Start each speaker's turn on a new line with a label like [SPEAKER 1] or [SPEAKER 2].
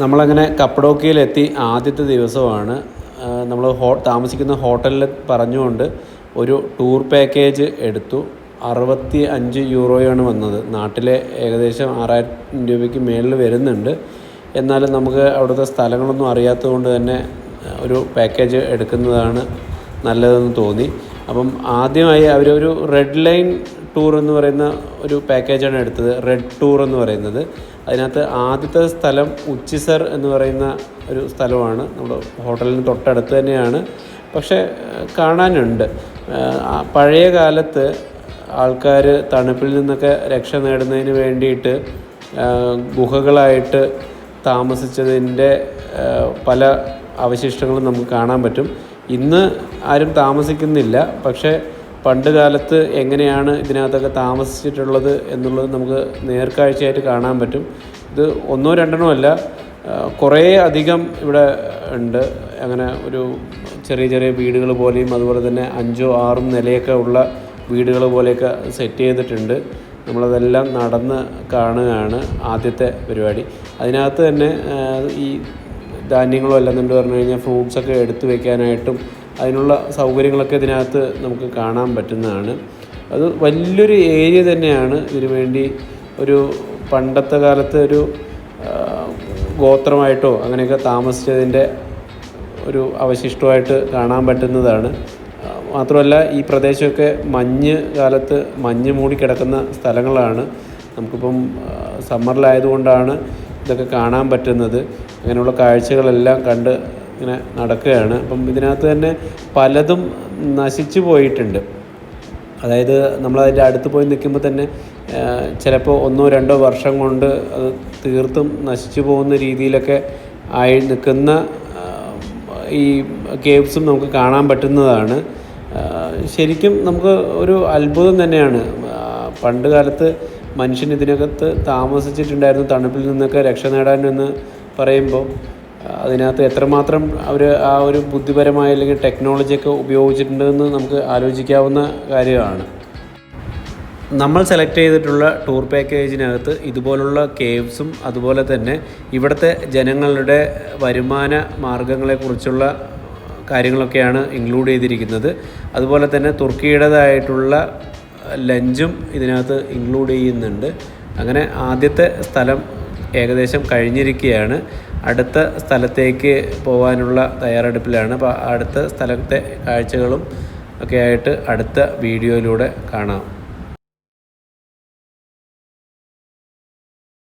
[SPEAKER 1] നമ്മളങ്ങനെ കപ്പഡോക്കിയയിലെത്തി ആദ്യത്തെ ദിവസമാണ്. നമ്മൾ താമസിക്കുന്ന ഹോട്ടലിൽ പറഞ്ഞുകൊണ്ട് ഒരു ടൂർ പാക്കേജ് എടുത്തു. 65 യൂറോയാണ് വന്നത്. നാട്ടിലെ ഏകദേശം 6000 രൂപയ്ക്ക് മേളിൽ വരുന്നുണ്ട്. എന്നാലും നമുക്ക് അവിടുത്തെ സ്ഥലങ്ങളൊന്നും അറിയാത്തത് കൊണ്ട് തന്നെ ഒരു പാക്കേജ് എടുക്കുന്നതാണ് നല്ലതെന്ന് തോന്നി. അപ്പം ആദ്യമായി അവരൊരു റെഡ് ലൈൻ ടൂർ എന്ന് പറയുന്ന ഒരു പാക്കേജാണ് എടുത്തത്. റെഡ് ടൂർ എന്ന് പറയുന്നത്. അതിനകത്ത് ആദ്യത്തെ സ്ഥലം ഉച്ചിസർ എന്ന് പറയുന്ന ഒരു സ്ഥലമാണ്. നമ്മുടെ ഹോട്ടലിന് തൊട്ടടുത്ത് തന്നെയാണ്. പക്ഷേ കാണാനുണ്ട്. പഴയ കാലത്ത് ആൾക്കാർ തണുപ്പിൽ നിന്നൊക്കെ രക്ഷ നേടുന്നതിന് വേണ്ടിയിട്ട് ഗുഹകളായിട്ട് താമസിച്ചതിൻ്റെ പല അവശിഷ്ടങ്ങളും നമുക്ക് കാണാൻ പറ്റും. ഇന്ന് ആരും താമസിക്കുന്നില്ല. പക്ഷേ പണ്ട് കാലത്ത് എങ്ങനെയാണ് ഇതിനകത്തൊക്കെ താമസിച്ചിട്ടുള്ളത് എന്നുള്ളത് നമുക്ക് നേർക്കാഴ്ചയായിട്ട് കാണാൻ പറ്റും. ഇത് ഒന്നോ രണ്ടെണ്ണോ അല്ല, കുറേ അധികം ഇവിടെ ഉണ്ട്. അങ്ങനെ ഒരു ചെറിയ ചെറിയ വീടുകൾ പോലെയും അതുപോലെ തന്നെ 5ഉം 6ഉം നിലയൊക്കെ ഉള്ള വീടുകൾ പോലെയൊക്കെ സെറ്റ് ചെയ്തിട്ടുണ്ട്. നമ്മളതെല്ലാം നടന്ന് കാണുകയാണ് ആദ്യത്തെ പരിപാടി. അതിനകത്ത് തന്നെ ഈ ധാന്യങ്ങളും അല്ലെന്നുണ്ട് പറഞ്ഞു കഴിഞ്ഞാൽ ഫ്രൂട്ട്സൊക്കെ എടുത്തു വയ്ക്കാനായിട്ടും അതിനുള്ള സൗകര്യങ്ങളൊക്കെ ഇതിനകത്ത് നമുക്ക് കാണാൻ പറ്റുന്നതാണ്. അത് വലിയൊരു ഏരിയ തന്നെയാണ്. ഇതിനു വേണ്ടി ഒരു പണ്ടത്തെ കാലത്ത് ഒരു ഗോത്രമായിട്ടോ അങ്ങനെയൊക്കെ താമസിച്ചതിൻ്റെ ഒരു അവശിഷ്ടമായിട്ട് കാണാൻ പറ്റുന്നതാണ്. മാത്രമല്ല ഈ പ്രദേശമൊക്കെ മഞ്ഞ് കാലത്ത് മഞ്ഞ് മൂടിക്കിടക്കുന്ന സ്ഥലങ്ങളാണ്. നമുക്കിപ്പം സമ്മറിലായതുകൊണ്ടാണ് ഇതൊക്കെ കാണാൻ പറ്റുന്നത്. അങ്ങനെയുള്ള കാഴ്ചകളെല്ലാം കണ്ട് ഇങ്ങനെ നടക്കുകയാണ്. അപ്പം ഇതിനകത്ത് തന്നെ പലതും നശിച്ചു പോയിട്ടുണ്ട്. അതായത് നമ്മളതിൻ്റെ അടുത്ത് പോയി നിൽക്കുമ്പോൾ തന്നെ ചിലപ്പോൾ 1-2 വർഷം കൊണ്ട് അത് തീർത്തും നശിച്ചു പോകുന്ന രീതിയിലൊക്കെ ആയി നിൽക്കുന്ന ഈ കേവ്സും നമുക്ക് കാണാൻ പറ്റുന്നതാണ്. ശരിക്കും നമുക്ക് ഒരു അത്ഭുതം തന്നെയാണ്. പണ്ട് കാലത്ത് മനുഷ്യൻ ഇതിനകത്ത് താമസിച്ചിട്ടുണ്ടായിരുന്നു തണുപ്പിൽ നിന്നൊക്കെ രക്ഷ നേടാനെന്ന് പറയുമ്പോൾ അതിനകത്ത് എത്രമാത്രം അവർ ആ ഒരു ബുദ്ധിപരമായ അല്ലെങ്കിൽ ടെക്നോളജിയൊക്കെ ഉപയോഗിച്ചിട്ടുണ്ടെന്ന് നമുക്ക് ആലോചിക്കാവുന്ന കാര്യമാണ്. നമ്മൾ സെലക്ട് ചെയ്തിട്ടുള്ള ടൂർ പാക്കേജിനകത്ത് ഇതുപോലുള്ള കേവ്സും അതുപോലെ തന്നെ ഇവിടുത്തെ ജനങ്ങളുടെ വരുമാന മാർഗങ്ങളെക്കുറിച്ചുള്ള കാര്യങ്ങളൊക്കെയാണ് ഇൻക്ലൂഡ് ചെയ്തിരിക്കുന്നത്. അതുപോലെ തന്നെ തുർക്കിയുടേതായിട്ടുള്ള ലഞ്ചും ഇതിനകത്ത് ഇൻക്ലൂഡ് ചെയ്യുന്നുണ്ട്. അങ്ങനെ ആദ്യത്തെ സ്ഥലം ഏകദേശം കഴിഞ്ഞിരിക്കുകയാണ്. അടുത്ത സ്ഥലത്തേക്ക് പോകാനുള്ള തയ്യാറെടുപ്പിലാണ്. അപ്പോൾ അടുത്ത സ്ഥലത്തെ കാഴ്ചകളും ഒക്കെ ആയിട്ട് അടുത്ത വീഡിയോയിലൂടെ കാണാം.